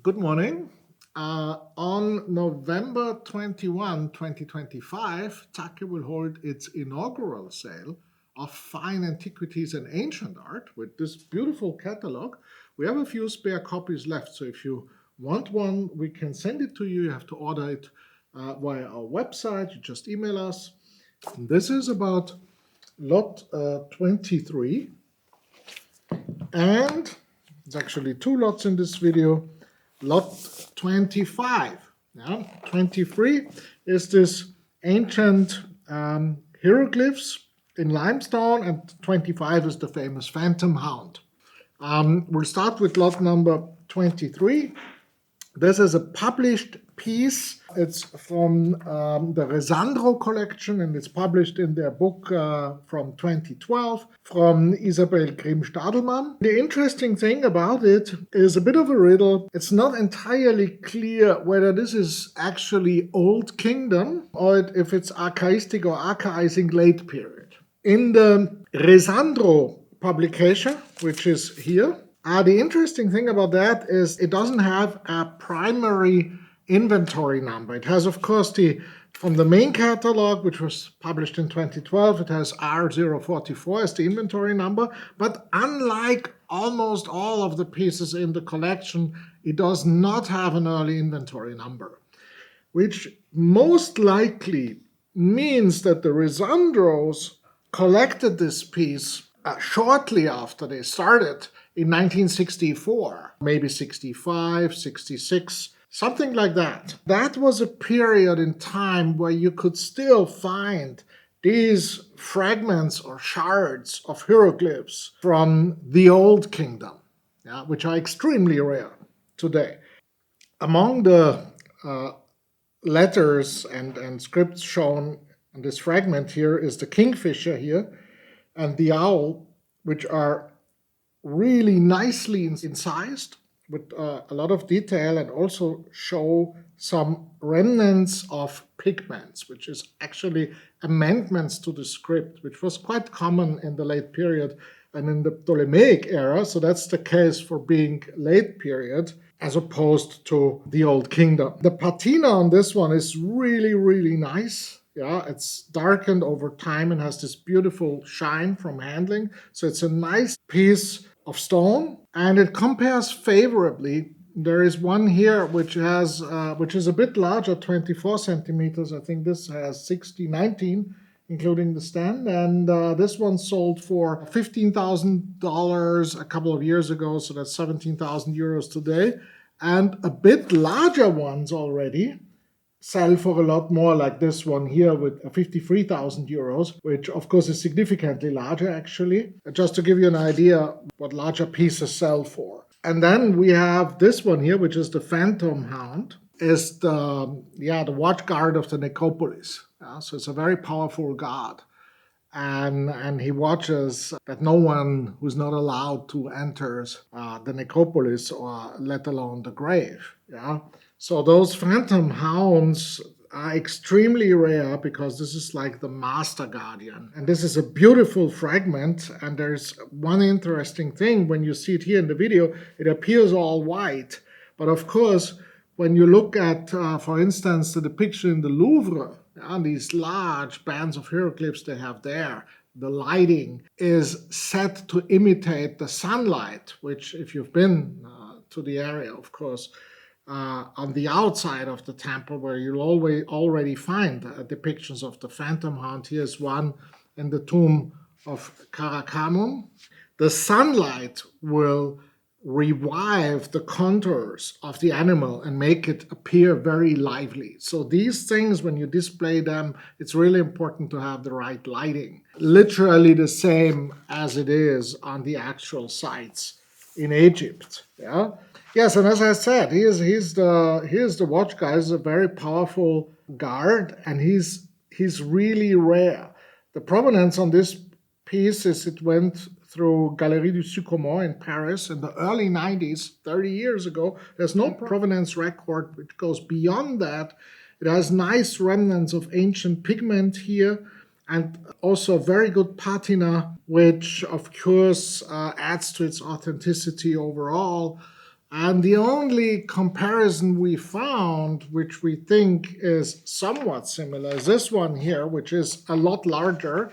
Good morning. On November 21, 2025, Zacke will hold its inaugural sale of Fine Antiquities and Ancient Art with this beautiful catalog. We have a few spare copies left, so if you want one, we can send it to you. You have to order it via our website. You just email us. And this is about lot 23, and there's actually two lots in this video. Lot 25. Yeah? 23 is this ancient hieroglyphs in limestone, and 25 is the famous phantom hound. We'll start with lot number 23. This is a published piece. It's from the Resandro collection, and it's published in their book from 2012 from Isabel Grimm-Stadelmann. The interesting thing about it is a bit of a riddle. It's not entirely clear whether this is actually Old Kingdom or if it's archaistic or archaizing late period. In the Resandro publication, which is here, the interesting thing about that is it doesn't have a primary inventory number. It has, of course, from the main catalog, which was published in 2012, it has R044 as the inventory number. But unlike almost all of the pieces in the collection, it does not have an early inventory number, which most likely means that the Resandros collected this piece shortly after they started in 1964, maybe 65, 66, something like that. That was a period in time where you could still find these fragments or shards of hieroglyphs from the Old Kingdom, which are extremely rare today. Among the letters and scripts shown in this fragment here is the kingfisher here and the owl, which are really nicely incised with a lot of detail, and also show some remnants of pigments, which is actually amendments to the script, which was quite common in the late period and in the Ptolemaic era. So that's the case for being late period as opposed to the Old Kingdom. The patina on this one is really, really nice. Yeah, it's darkened over time and has this beautiful shine from handling. So it's a nice piece of stone, and it compares favorably. There is one here which is a bit larger, 24 centimeters. I think this has 19, including the stand, and this one sold for $15,000 a couple of years ago, so that's 17,000 euros today. And a bit larger ones already sell for a lot more, like this one here with 53,000 euros, which of course is significantly larger actually, just to give you an idea what larger pieces sell for. And then we have this one here, which is the Phantom Hound, is the watch guard of the necropolis. So it's a very powerful god. And he watches that no one who's not allowed to enters the necropolis, or let alone the grave. So those phantom hounds are extremely rare because this is like the master guardian. And this is a beautiful fragment. And there's one interesting thing: when you see it here in the video, it appears all white. But of course, when you look at, for instance, the depiction in the Louvre, and these large bands of hieroglyphs they have there, the lighting is set to imitate the sunlight, which, if you've been to the area, of course, on the outside of the temple, where you'll already find depictions of the Phantom Hound. Here's one in the tomb of Caracamon. The sunlight will revive the contours of the animal and make it appear very lively. So these things, when you display them, it's really important to have the right lighting. Literally the same as it is on the actual sites in Egypt. Yes, and as I said, he's the watch guy. He's a very powerful guard, and he's really rare. The provenance on this piece is it went through GalerieZacke in Paris in the early 90s, 30 years ago. There's no provenance record which goes beyond that. It has nice remnants of ancient pigment here, and also very good patina, which of course adds to its authenticity overall. And the only comparison we found, which we think is somewhat similar, is this one here, which is a lot larger.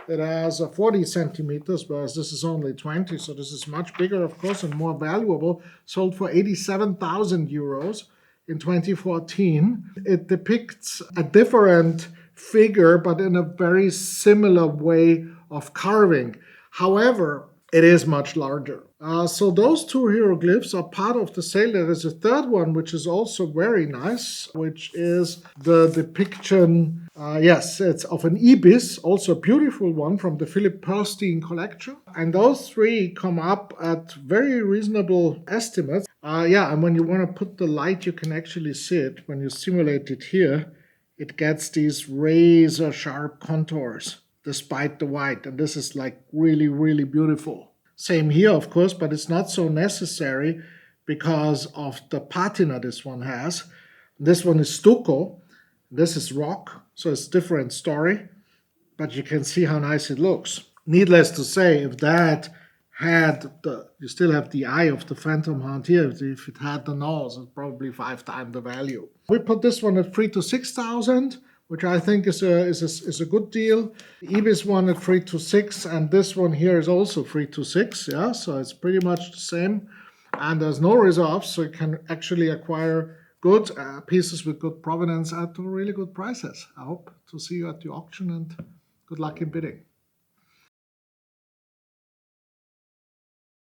It has 40 centimeters, whereas this is only 20, so this is much bigger, of course, and more valuable. Sold for 87,000 euros in 2014. It depicts a different figure, but in a very similar way of carving. However, it is much larger. So those two hieroglyphs are part of the sale. There is a third one, which is also very nice, which is the depiction, yes, it's of an ibis, also a beautiful one from the Philip Perlstein collection. And those three come up at very reasonable estimates. Yeah, and when you want to put the light, you can actually see it. When you simulate it here, it gets these razor sharp contours despite the white. And this is like really, really beautiful. Same here, of course, but it's not so necessary because of the patina this one has. This one is stucco. This is rock, so it's a different story. But you can see how nice it looks. Needless to say, if that had you still have the eye of the phantom hound here. If it had the nose, it's probably 5 times the value. We put this one at 3,000 to 6,000. Which I think is a good deal. The Ibis one at 3 to 6, and this one here is also 3 to 6. Yeah, so it's pretty much the same. And there's no reserves, so you can actually acquire good pieces with good provenance at really good prices. I hope to see you at the auction, and good luck in bidding.